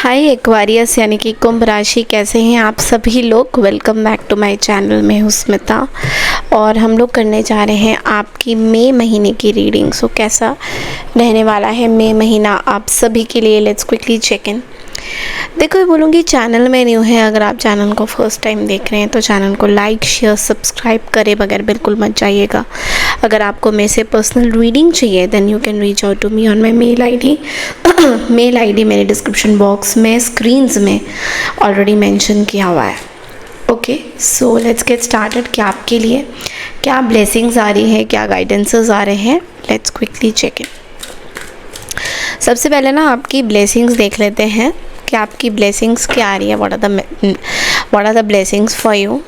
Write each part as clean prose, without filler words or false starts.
हाय Aquarius यानी कि कुंभ राशि, कैसे हैं आप सभी लोग। Welcome back to my channel. मैं हूं स्मिता और हम लोग करने जा रहे हैं आपकी मई महीने की रीडिंग। सो कैसा रहने वाला है मई महीना आप सभी के लिए, लेट्स क्विकली चेक इन। देखो, ये बोलूँगी चैनल में न्यू है, अगर आप चैनल को फर्स्ट टाइम देख रहे हैं तो चैनल को लाइक शेयर सब्सक्राइब करे बगैर बिल्कुल मत जाइएगा। अगर आपको मेरे से पर्सनल रीडिंग चाहिए then you can reach out to me on my mail ID. Mail ID मेरे डिस्क्रिप्शन बॉक्स में स्क्रीन्स में ऑलरेडी मेंशन किया हुआ है। Okay, so let's get started. क्या आपके लिए क्या ब्लेसिंग्स आ रही है, क्या गाइडेंसेस आ रहे हैं, लेट्स क्विकली चेक इन। सबसे पहले ना आपकी ब्लेसिंग्स देख लेते हैं कि आपकी ब्लेसिंग्स क्या आ रही है। What are the blessings for you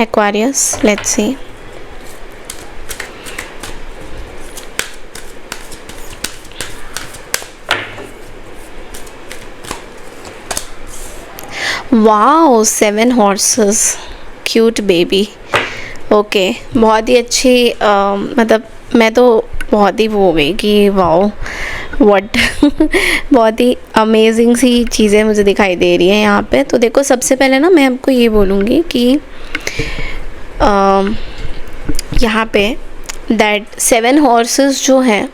Aquarius, let's see. Wow, 7 horses, cute baby. Okay, बहुत ही अच्छी मतलब मैं तो बहुत ही वो हो गई कि वाओ व्हाट बहुत ही अमेजिंग सी चीज़ें मुझे दिखाई दे रही हैं यहाँ पे। तो देखो, सबसे पहले ना मैं आपको ये बोलूँगी कि यहाँ पे दैट 7 हॉर्सेस जो हैं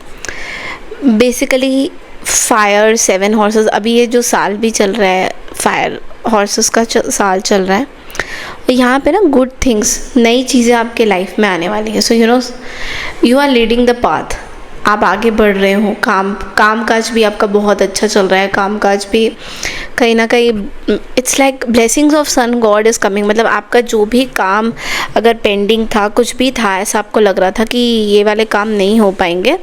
बेसिकली फायर 7 हॉर्सेस। अभी ये जो साल भी चल रहा है, फायर हॉर्सेस का साल चल रहा है, और यहाँ पे ना गुड थिंग्स, नई चीज़ें आपके लाइफ में आने वाली है। So you are leading the path, आप आगे बढ़ रहे हो। काम काज भी आपका बहुत अच्छा चल रहा है। काम काज भी कहीं ना कहीं it's like blessings of sun god is coming. मतलब आपका जो भी काम अगर पेंडिंग था, कुछ भी था, ऐसा आपको लग रहा था कि ये वाले काम नहीं हो पाएंगे,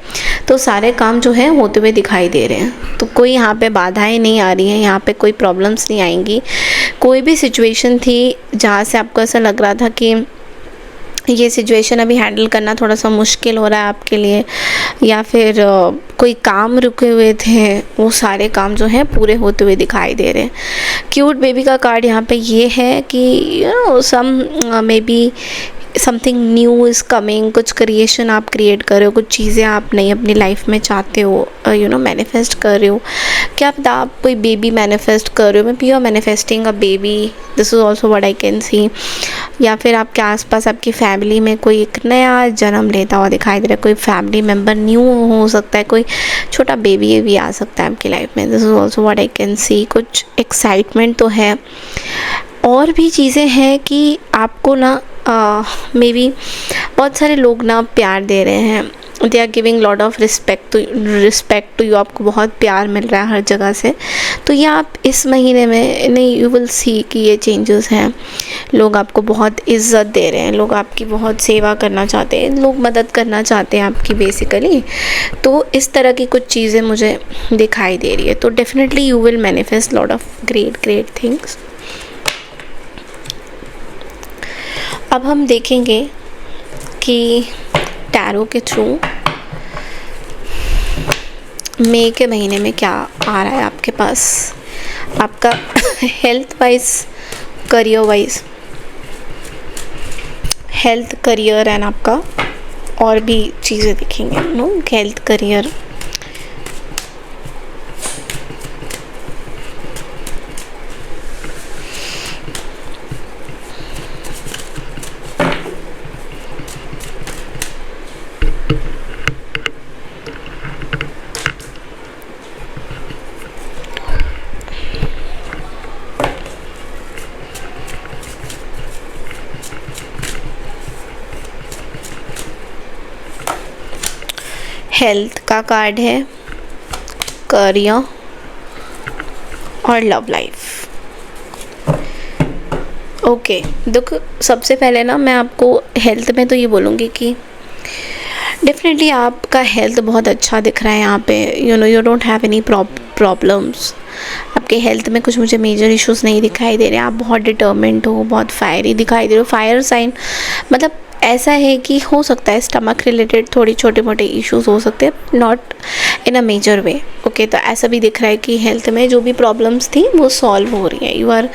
तो सारे काम जो है होते हुए दिखाई दे रहे हैं। तो कोई यहाँ पे बाधाएं नहीं आ रही हैं, यहाँ पे कोई प्रॉब्लम्स नहीं आएंगी। कोई भी सिचुएशन थी जहाँ से आपको ऐसा लग रहा था कि ये सिचुएशन अभी हैंडल करना थोड़ा सा मुश्किल हो रहा है आपके लिए, या फिर कोई काम रुके हुए थे, वो सारे काम जो हैं पूरे होते हुए दिखाई दे रहे हैं। क्यूट बेबी का कार्ड यहाँ पे ये है कि some may be something new is coming. कुछ क्रिएशन आप क्रिएट कर रहे हो, कुछ चीज़ें आप नई अपनी लाइफ में चाहते हो, मैनिफेस्ट कर रहे हो। क्या पता आप कोई बेबी मैनिफेस्ट कर रहे हो। मैं are manifesting a baby, this is also what I can see. या फिर आपके आसपास आपकी फैमिली में कोई एक नया जन्म लेता हुआ दिखाई दे रहा है। कोई फैमिली मेम्बर न्यू हो सकता है, कोई छोटा बेबी भी आ सकता है आपकी लाइफ में। This is also what I can सी। कुछ एक्साइटमेंट तो है, और भी चीज़ें हैं कि आपको ना मे बी बहुत सारे लोग ना प्यार दे रहे हैं। They are giving lot of respect to you. आपको बहुत प्यार मिल रहा है हर जगह से। तो ये आप इस महीने में नहीं, यू विल सी कि ये चेंजेस हैं। लोग आपको बहुत इज्जत दे रहे हैं, लोग आपकी बहुत सेवा करना चाहते हैं, लोग मदद करना चाहते हैं आपकी बेसिकली। तो इस तरह की कुछ चीज़ें मुझे दिखाई दे रही है। तो definitely you will manifest lot of great things. अब हम देखेंगे कि टैरो के थ्रू मई के महीने में क्या आ रहा है आपके पास, आपका health wise, career wise, health career and आपका और भी चीज़ें दिखेंगे। हेल्थ करियर, हेल्थ का कार्ड है, करियर और लव लाइफ। ओके, देखो सबसे पहले ना मैं आपको हेल्थ में तो ये बोलूँगी कि डेफिनेटली आपका हेल्थ बहुत अच्छा दिख रहा है यहाँ पे। You don't have any problems. आपके हेल्थ में कुछ मुझे मेजर इश्यूज नहीं दिखाई दे रहे हैं। आप बहुत डिटर्मिन्ड हो, बहुत फायरी दिखाई दे रहे हो। फायर साइन मतलब ऐसा है कि हो सकता है स्टमक रिलेटेड थोड़ी छोटे मोटे इश्यूज हो सकते हैं, not in a major way. Okay, तो ऐसा भी दिख रहा है कि हेल्थ में जो भी प्रॉब्लम्स थी वो सॉल्व हो रही है। You are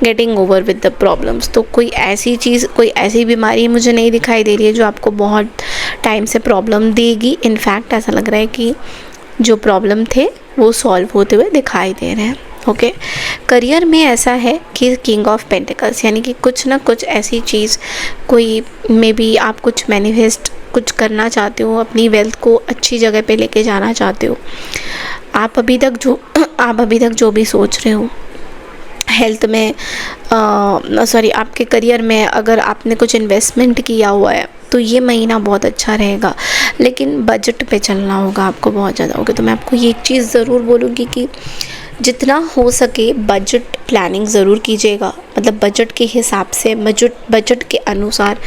getting over with the problems. तो कोई ऐसी चीज़, कोई ऐसी बीमारी मुझे नहीं दिखाई दे रही है जो आपको बहुत टाइम से प्रॉब्लम देगी। इनफैक्ट ऐसा लग रहा है कि जो प्रॉब्लम थे वो सॉल्व होते हुए दिखाई दे रहे हैं। ओके, करियर में ऐसा है कि किंग ऑफ पेंटिकल्स, यानी कि कुछ ना कुछ ऐसी चीज़, कोई मे बी आप कुछ मैनिफेस्ट कुछ करना चाहते हो, अपनी वेल्थ को अच्छी जगह पे लेके जाना चाहते हो। आप अभी तक जो भी सोच रहे हो हेल्थ में, सॉरी आपके करियर में, अगर आपने कुछ इन्वेस्टमेंट किया हुआ है तो ये महीना बहुत अच्छा रहेगा, लेकिन बजट पे चलना होगा आपको बहुत ज़्यादा। ओके, तो मैं आपको ये एक चीज़ ज़रूर बोलूँगी कि जितना हो सके बजट प्लानिंग ज़रूर कीजिएगा, मतलब बजट के हिसाब से, बजट के अनुसार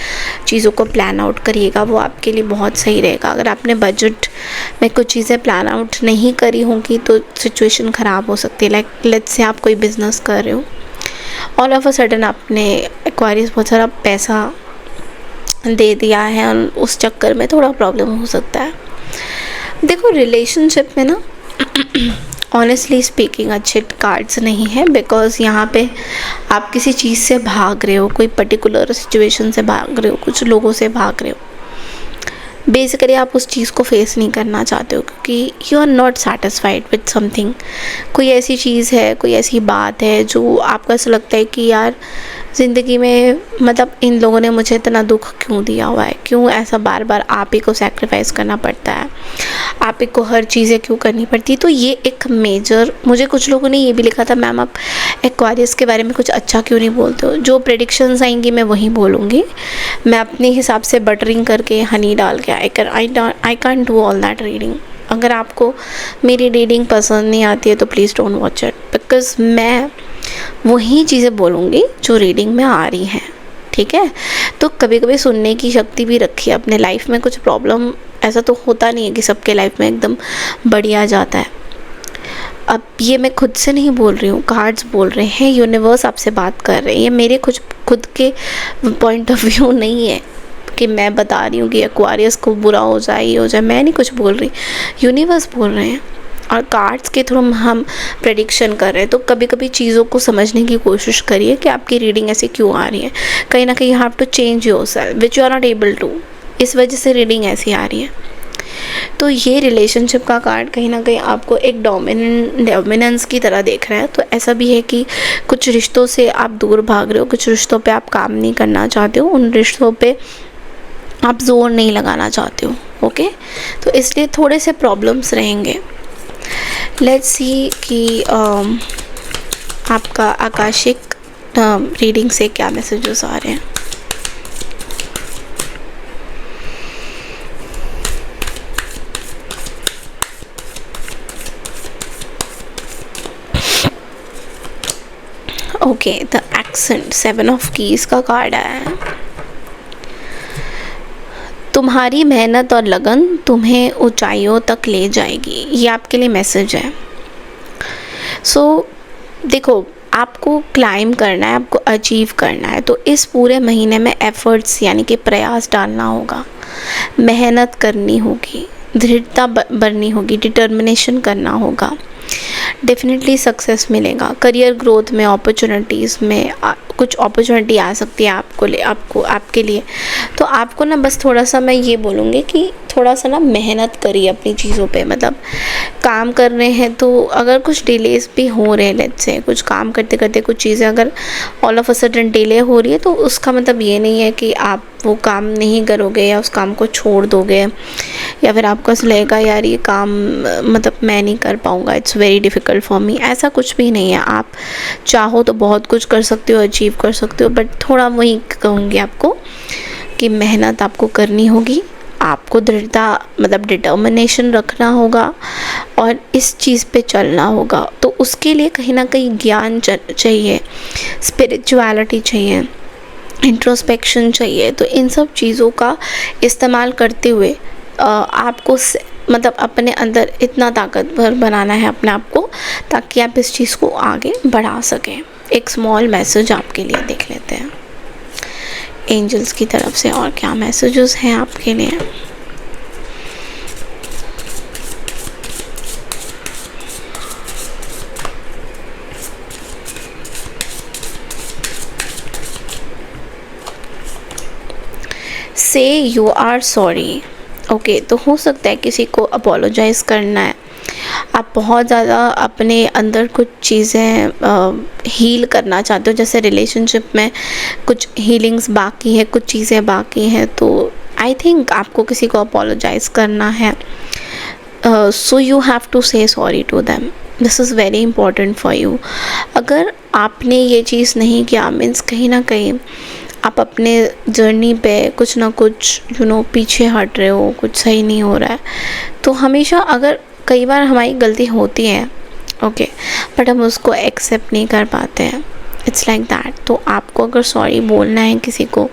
चीज़ों को प्लान आउट करिएगा, वो आपके लिए बहुत सही रहेगा। अगर आपने बजट में कुछ चीज़ें प्लान आउट नहीं करी होंगी तो सिचुएशन ख़राब हो सकती है। लाइक लेट्स से आप कोई बिज़नेस कर रहे हो, ऑल ऑफ अ सडन आपने एक्वायरीज बहुत सारा पैसा दे दिया है और उस चक्कर में थोड़ा प्रॉब्लम हो सकता है। देखो, रिलेशनशिप में ना ऑनेस्टली स्पीकिंग अच्छे कार्ड्स नहीं है, बिकॉज़ यहाँ पे आप किसी चीज़ से भाग रहे हो, कोई पर्टिकुलर सिचुएशन से भाग रहे हो, कुछ लोगों से भाग रहे हो। बेसिकली आप उस चीज़ को फेस नहीं करना चाहते हो क्योंकि you are not satisfied with something. कोई ऐसी चीज़ है, कोई ऐसी बात है जो आपको ऐसा लगता है कि यार ज़िंदगी में, मतलब इन लोगों ने मुझे इतना दुख क्यों दिया हुआ है, क्यों ऐसा बार बार आप ही को सैक्रिफाइस करना पड़ता है, आप ही को हर चीज़ें क्यों करनी पड़ती है। तो ये एक मेजर, मुझे कुछ लोगों ने ये भी लिखा था, मैम आप एक्वारियस के बारे में कुछ अच्छा क्यों नहीं बोलते हो। जो प्रेडिक्शंस आएंगी मैं वही बोलूँगी, मैं अपने हिसाब से बटरिंग करके, हनी डाल के, I can do all that reading. अगर आपको मेरी रीडिंग पसंद नहीं आती है तो please don't watch it, because मैं वही चीज़ें बोलूँगी जो रीडिंग में आ रही हैं, ठीक है। तो कभी कभी सुनने की शक्ति भी रखिए अपने लाइफ में। कुछ प्रॉब्लम, ऐसा तो होता नहीं है कि सबके लाइफ में एकदम बढ़िया जाता है। अब ये मैं खुद से नहीं बोल रही हूँ, कार्ड्स बोल रहे हैं, यूनिवर्स आपसे बात कर रहे हैं। ये मेरे कुछ खुद के पॉइंट ऑफ व्यू नहीं है कि मैं बता रही हूँ कि एक्वारियस को बुरा हो जाए, ये हो जाए, मैं नहीं कुछ बोल रही, यूनिवर्स बोल रहे हैं। और कार्ड्स के थ्रू हम प्रेडिक्शन कर रहे हैं। तो कभी कभी चीज़ों को समझने की कोशिश करिए कि आपकी रीडिंग ऐसे क्यों आ रही है। कहीं ना कहीं you have to change yourself which you are not able to, इस वजह से रीडिंग ऐसी आ रही है। तो ये रिलेशनशिप का कार्ड कहीं ना कहीं आपको एक डोमिनेंस की तरह देख रहा है। तो ऐसा भी है कि कुछ रिश्तों से आप दूर भाग रहे हो, कुछ रिश्तों पे आप काम नहीं करना चाहते हो, उन रिश्तों पे आप जोर नहीं लगाना चाहते हो। ओके, तो इसलिए थोड़े से प्रॉब्लम्स रहेंगे। लेट्स सी कि आपका आकाशिक रीडिंग से क्या मैसेजेस आ रहे हैं। Okay, the accent, 7 of keys का कार्ड आया है। तुम्हारी मेहनत और लगन तुम्हें ऊंचाइयों तक ले जाएगी, ये आपके लिए मैसेज है। सो देखो, आपको क्लाइम करना है, आपको अचीव करना है, तो इस पूरे महीने में एफर्ट्स यानी कि प्रयास डालना होगा, मेहनत करनी होगी, दृढ़ता बरनी होगी, डिटर्मिनेशन करना होगा। डेफिनेटली सक्सेस मिलेगा। करियर ग्रोथ में, अपॉर्चुनिटीज़ में कुछ अपॉर्चुनिटी आ सकती है आपके लिए। तो आपको ना बस थोड़ा सा, मैं ये बोलूँगी कि थोड़ा सा ना मेहनत करिए अपनी चीज़ों पे। मतलब काम कर रहे हैं तो अगर कुछ डिलेस भी हो रहे हैं, लेट्स से कुछ काम करते करते कुछ चीज़ें अगर all of a sudden delay हो रही है, तो उसका मतलब ये नहीं है कि आप वो काम नहीं करोगे या उस काम को छोड़ दोगे, या फिर आपको ऐसा लगेगा यार ये काम मतलब मैं नहीं कर पाऊँगा, it's very difficult for me. ऐसा कुछ भी नहीं है। आप चाहो तो बहुत कुछ कर सकते हो, अचीव कर सकते हो, बट थोड़ा वही कहूँगी आपको कि मेहनत आपको करनी होगी, आपको दृढ़ता मतलब डिटर्मिनेशन रखना होगा और इस चीज़ पे चलना होगा। तो उसके लिए कहीं ना कहीं ज्ञान चाहिए, स्पिरिचुअलिटी चाहिए, इंट्रोस्पेक्शन चाहिए। तो इन सब चीज़ों का इस्तेमाल करते हुए आपको मतलब अपने अंदर इतना ताकतवर बनाना है अपने आप को, ताकि आप इस चीज़ को आगे बढ़ा सकें। एक स्मॉल मैसेज आपके लिए देख लेते हैं एंजल्स की तरफ से, और क्या मैसेजेस हैं आपके लिए। से यू आर सॉरी। ओके, तो हो सकता है किसी को अपोलोजाइज़ करना है, आप बहुत ज़्यादा अपने अंदर कुछ चीज़ें हील करना चाहते हो, जैसे रिलेशनशिप में कुछ हीलिंग्स बाकी है, कुछ चीज़ें बाकी हैं, तो आई थिंक आपको किसी को अपोलोजाइज़ करना है. So you have to say sorry to them. This is very important for you. अगर आपने ये चीज़ नहीं किया, मीन्स कहीं ना कहीं आप अपने जर्नी पे कुछ ना कुछ पीछे हट रहे हो, कुछ सही नहीं हो रहा है. तो हमेशा, अगर कई बार हमारी गलती होती है, ओके, बट हम उसको एक्सेप्ट नहीं कर पाते हैं. It's like that. तो आपको अगर सॉरी बोलना है किसी को,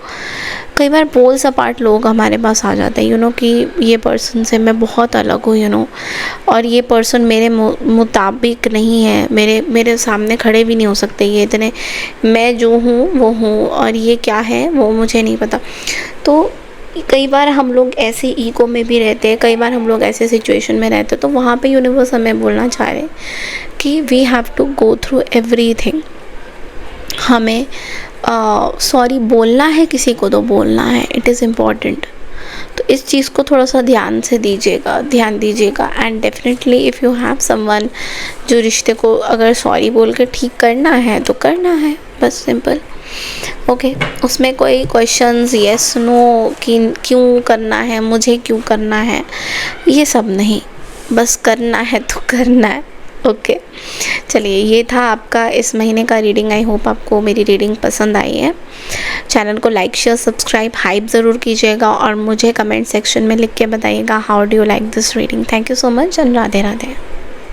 कई बार पोल्स अपार्ट लोग हमारे पास आ जाते हैं कि ये पर्सन से मैं बहुत अलग हूँ और ये पर्सन मेरे मुताबिक नहीं है, मेरे सामने खड़े भी नहीं हो सकते, ये इतने, मैं जो हूँ वो हूँ और ये क्या है वो मुझे नहीं पता. तो कई बार हम लोग ऐसे ईगो में भी रहते हैं, कई बार हम लोग ऐसे सिचुएशन में रहते हैं, तो वहाँ पे यूनिवर्स हमें बोलना चाह रहे हैं कि we have to go through everything. हमें सॉरी बोलना है किसी को, तो बोलना है. It is important. तो इस चीज़ को थोड़ा सा ध्यान दीजिएगा. And definitely if you have someone, जो रिश्ते को अगर सॉरी बोल के ठीक करना है तो करना है, बस सिंपल. ओके. उसमें कोई क्वेश्चंस येस नो कि क्यों करना है, मुझे क्यों करना है, ये सब नहीं, बस करना है तो करना है. ओके. चलिए, ये था आपका इस महीने का रीडिंग. आई होप आपको मेरी रीडिंग पसंद आई है. चैनल को लाइक शेयर सब्सक्राइब हाइप ज़रूर कीजिएगा और मुझे कमेंट सेक्शन में लिख के बताइएगा how do you like this reading. Thank you so much and Radhe Radhe.